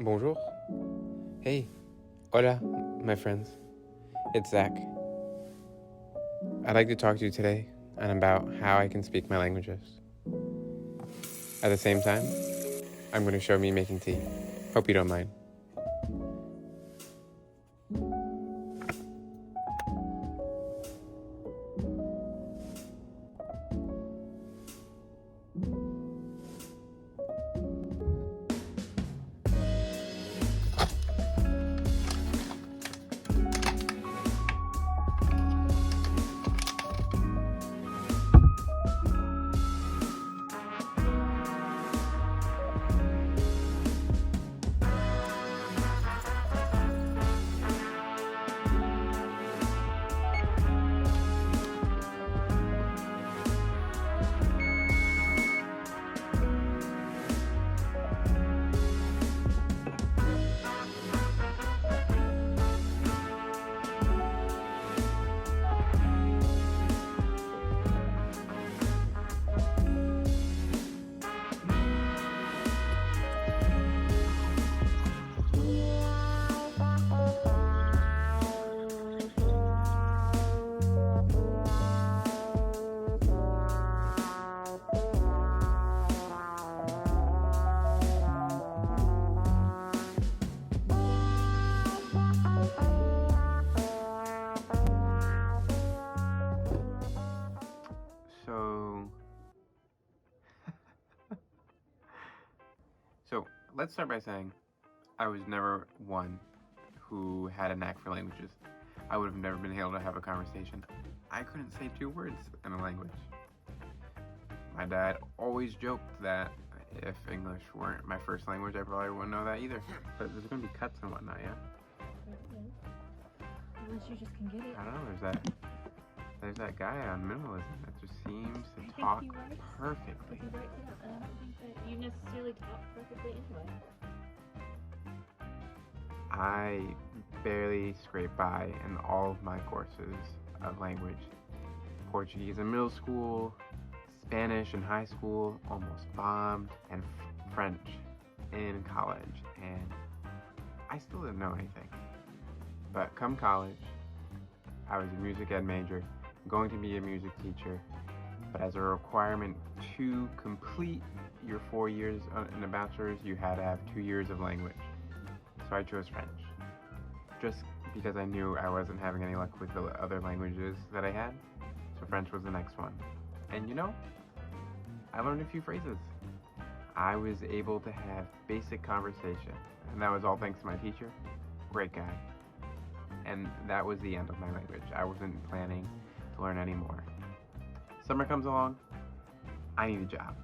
Bonjour. Hey. Hola, my friends. It's Zach. I'd like to talk to you today and about how I can speak my languages. At the same time, I'm going to show me making tea. Hope you don't mind. So let's start by saying I was never one who had a knack for languages. I would have never been able to have a conversation. I couldn't say 2 words in a language. My dad always joked that if English weren't my first language, I probably wouldn't know that either. But there's gonna be cuts and whatnot, yeah? Unless you just can get it. I don't know, there's that guy on minimalism that just seems to talk perfectly. He writes it out, and I don't think that you necessarily talk perfectly anyway. I barely scrape by in all of my courses of language. Portuguese in middle school, Spanish in high school, almost bombed, and French in college, and I still didn't know anything. But come college, I was a music ed major, going to be a music teacher, but as a requirement to complete your 4 years in a bachelor's, you had to have 2 years of language. So I chose French, just because I knew I wasn't having any luck with the other languages that I had, so French was the next one. And you know, I learned a few phrases. I was able to have basic conversation, and that was all thanks to my teacher. Great guy. And that was the end of my language. I wasn't planning to learn anymore. Summer comes along, I need a job.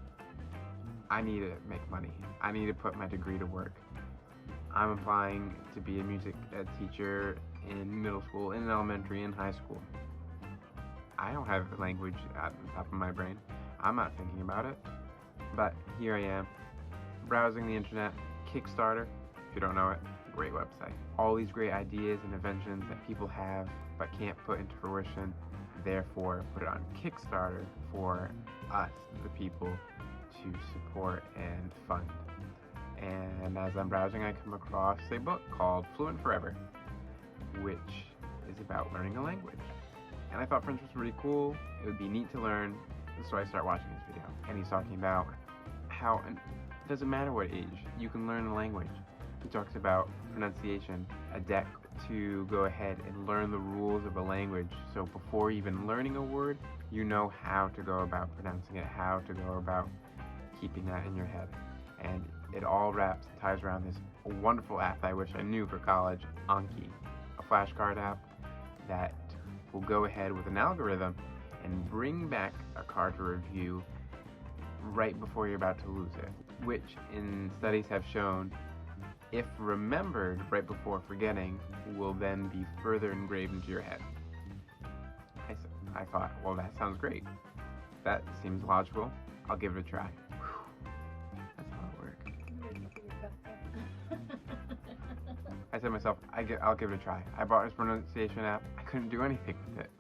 I need to make money. I need to put my degree to work. I'm applying to be a music ed teacher in middle school, in elementary, and high school. I don't have language at the top of my brain. I'm not thinking about it. But here I am, browsing the internet, Kickstarter, if you don't know it, great website. All these great ideas and inventions that people have but can't put into fruition, therefore put it on Kickstarter for us, the people, to support and fund. And as I'm browsing, I come across a book called Fluent Forever, which is about learning a language. And I thought French was really cool, it would be neat to learn, so I start watching this video. And he's talking about how, and it doesn't matter what age, you can learn a language. He talks about pronunciation, a deck to go ahead and learn the rules of a language. So before even learning a word, you know how to go about pronouncing it, how to go about keeping that in your head. And it all wraps and ties around this wonderful app I wish I knew for college, Anki, a flashcard app that will go ahead with an algorithm and bring back a card to review right before you're about to lose it, which in studies have shown, if remembered right before forgetting, will then be further engraved into your head. I thought, well, that sounds great. That seems logical. I'll give it a try. That's how it works. I said to myself, I'll give it a try. I bought this pronunciation app. I couldn't do anything with it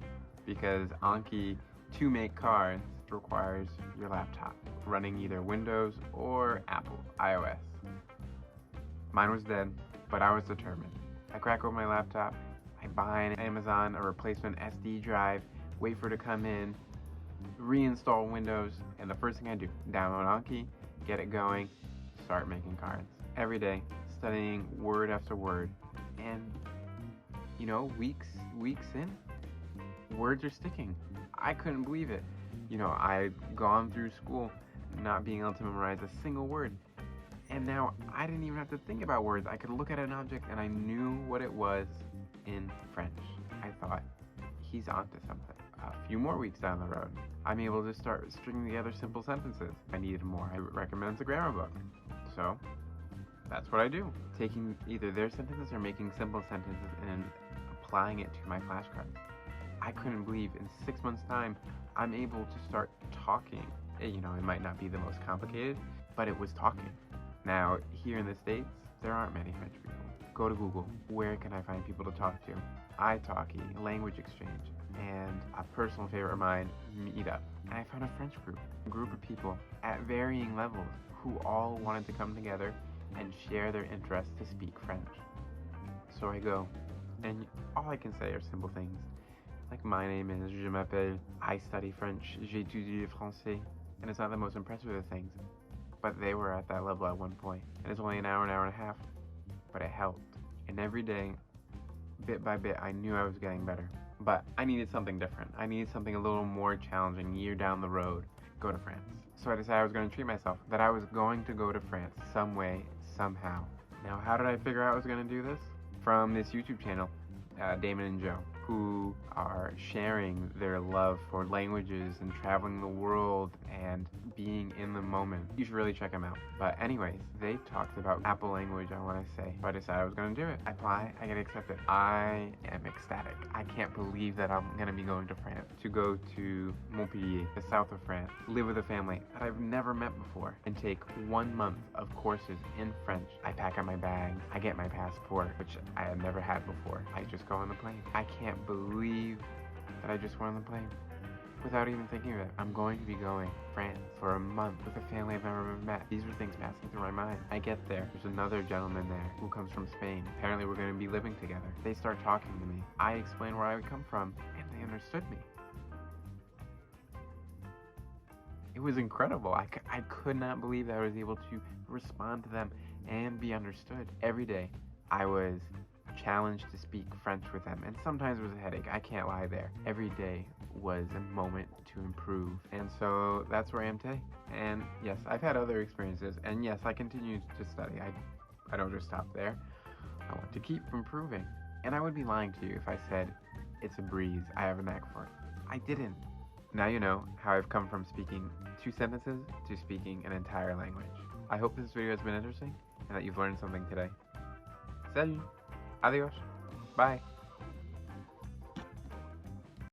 because Anki, to make cards, requires your laptop running either Windows or Apple, iOS. Mine was dead, but I was determined. I crack open my laptop, I buy an Amazon a replacement SD drive, wait for it to come in, reinstall Windows, and the first thing I do, download Anki, get it going, start making cards. Every day, studying word after word, and weeks in, words are sticking. I couldn't believe it. I'd gone through school not being able to memorize a single word, and now I didn't even have to think about words. I could look at an object and I knew what it was in French. I thought, he's onto something. A few more weeks down the road, I'm able to start stringing together simple sentences. I needed more. I recommend a grammar book. So that's what I do. Taking either their sentences or making simple sentences and applying it to my flashcards. I couldn't believe in 6 months' time, I'm able to start talking. It might not be the most complicated, but it was talking. Now, here in the States, there aren't many French people. Go to Google. Where can I find people to talk to? italki, language exchange, and a personal favorite of mine, Meetup. And I found a French group, a group of people at varying levels who all wanted to come together and share their interest to speak French. So I go, and all I can say are simple things. Like, my name is Je m'appelle, I study French, j'étudie le français, and it's not the most impressive of things, but they were at that level at one point, and it's only an hour and a half, but it helped. And every day, bit by bit, I knew I was getting better, but I needed something different. I needed something a little more challenging. Year down the road, go to France. So I decided I was going to treat myself, that I was going to go to France some way, somehow. Now, how did I figure out I was going to do this? From this YouTube channel, Damon and Joe, who are sharing their love for languages and traveling the world and being in the moment. You should really check them out. But anyways, they talked about Apple language, I want to say. So I decided I was going to do it. I apply, I get accepted. I am ecstatic. I can't believe that I'm going to be going to France, to go to Montpellier, the south of France, live with a family that I've never met before, and take 1 month of courses in French. I pack up my bags, I get my passport, which I had never had before. I just go on the plane. I can't believe that I just went on the plane without even thinking of it. I'm going to be going to France for a month with a family I've never met. These were things passing through my mind. I get there. There's another gentleman there who comes from Spain. Apparently we're going to be living together. They start talking to me. I explain where I would come from, and they understood me. It was incredible. I could not believe that I was able to respond to them and be understood. Every day I was challenged to speak French with them, and sometimes it was a headache. I can't lie there. Every day was a moment to improve, and so that's where I am today. And yes, I've had other experiences, and yes, I continue to study. I don't just stop there. I want to keep improving, and I would be lying to you if I said it's a breeze, I have a knack for it. I didn't. Now you know how I've come from speaking 2 sentences to speaking an entire language. I hope this video has been interesting and that you've learned something today. Salut! Adios! Bye!